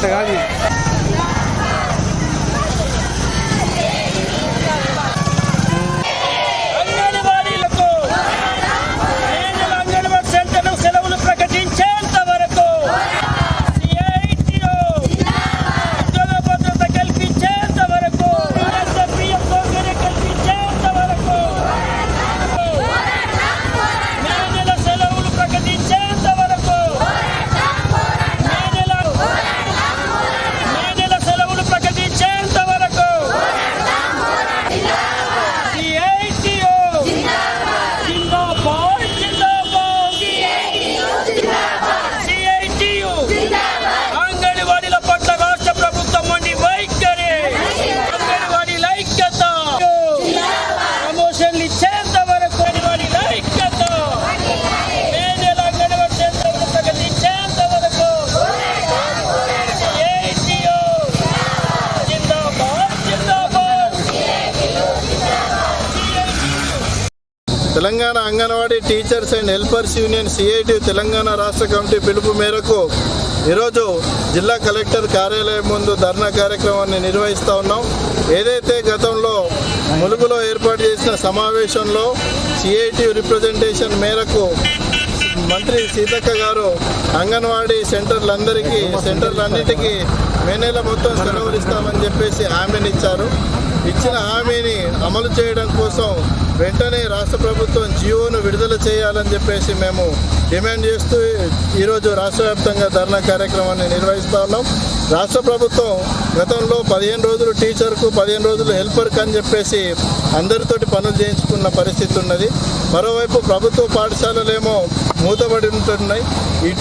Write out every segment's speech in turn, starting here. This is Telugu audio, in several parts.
అట్లా కాదు. Telangana anganwadi teachers and helpers union CIT Telangana రాష్ట్ర కమిటీ పిలుపు మేరకు ఈరోజు జిల్లా కలెక్టర్ కార్యాలయం ముందు ధర్నా కార్యక్రమాన్ని నిర్వహిస్తూ ఉన్నాం. ఏదైతే గతంలో ములుగులో ఏర్పాటు చేసిన సమావేశంలో సిఐటి రిప్రజెంటేషన్ మేరకు మంత్రి సీతక్క గారు అంగన్వాడీ సెంటర్లన్నిటికీ మే నెల మొత్తం సెలవులు ఇస్తామని చెప్పేసి హామీని ఇచ్చారు. ఇచ్చిన హామీని అమలు చేయడం కోసం వెంటనే రాష్ట్ర ప్రభుత్వం జియోను విడుదల చేయాలని చెప్పేసి మేము డిమాండ్ చేస్తూ ఈరోజు రాష్ట్ర వ్యాప్తంగా ధర్నా కార్యక్రమాన్ని నిర్వహిస్తూ ఉన్నాం. రాష్ట్ర ప్రభుత్వం గతంలో 15 రోజులు టీచర్కు 15 రోజులు హెల్పర్కి అని చెప్పేసి అందరితోటి పనులు చేయించుకున్న పరిస్థితి ఉన్నది. మరోవైపు ప్రభుత్వ పాఠశాలలేమో మూతబడి ఉంటున్నాయి.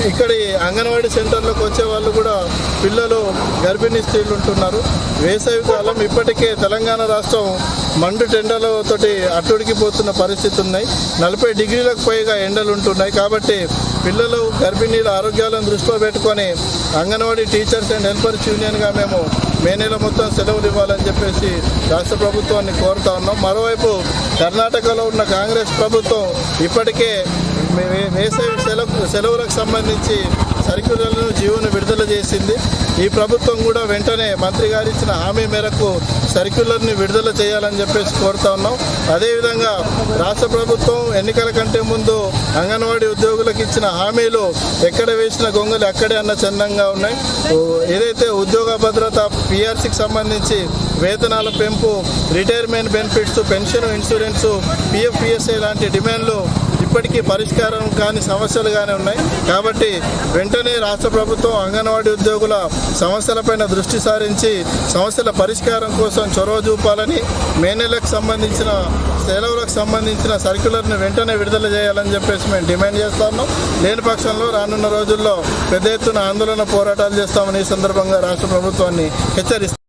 ఇక్కడి అంగన్వాడీ సెంటర్లకు వచ్చే వాళ్ళు కూడా పిల్లలు గర్భిణీ స్త్రీలు ఉంటున్నారు. వేసవి కాలం ఇప్పటికే తెలంగాణ రాష్ట్రం మండు టెండలతోటి అట్టుడికిపోతున్న పరిస్థితి ఉన్నాయి. 40 డిగ్రీలకు పైగా ఎండలు ఉంటున్నాయి. కాబట్టి పిల్లలు గర్భిణీల ఆరోగ్యాలను దృష్టిలో పెట్టుకొని అంగన్వాడీ టీచర్స్ అండ్ హెల్పర్స్ యూనియన్గా మేము మే నెల మొత్తం సెలవులు ఇవ్వాలని చెప్పేసి రాష్ట్ర ప్రభుత్వాన్ని కోరుతా ఉన్నాం. మరోవైపు కర్ణాటకలో ఉన్న కాంగ్రెస్ ప్రభుత్వం ఇప్పటికే వేసవి సెలవులకు సంబంధించి సర్క్యులర్లను జియోను విడుదల చేసింది. ఈ ప్రభుత్వం కూడా వెంటనే మంత్రి గారు ఇచ్చిన హామీ మేరకు సర్క్యులర్ని విడుదల చేయాలని చెప్పేసి కోరుతా ఉన్నాం. అదేవిధంగా రాష్ట్ర ప్రభుత్వం ఎన్నికల కంటే ముందు అంగన్వాడీ ఉద్యోగులకు ఇచ్చిన హామీలు ఎక్కడ వేసిన గొంగలు అక్కడే అన్న చందంగా ఉన్నాయి. ఏదైతే ఉద్యోగ భద్రత పిఆర్సీకి సంబంధించి వేతనాల పెంపు, retirement benefits, pension, insurance, PF, PSI లాంటి డిమాండ్లు ఇప్పటికీ పరిష్కారం కాని సమస్యలుగానే ఉన్నాయి. కాబట్టి వెంటనే రాష్ట్ర ప్రభుత్వం అంగన్వాడీ ఉద్యోగుల సమస్యలపైన దృష్టి సారించి సమస్యల పరిష్కారం కోసం చొరవ చూపాలని, మే నెలకు సంబంధించిన సెలవులకు సంబంధించిన సర్క్యులర్ని వెంటనే విడుదల చేయాలని చెప్పేసి మేము డిమాండ్ చేస్తా ఉన్నాం. లేని పక్షంలో రానున్న రోజుల్లో పెద్ద ఎత్తున ఆందోళన పోరాటాలు చేస్తామని ఈ సందర్భంగా రాష్ట్ర ప్రభుత్వాన్ని హెచ్చరిస్తాం.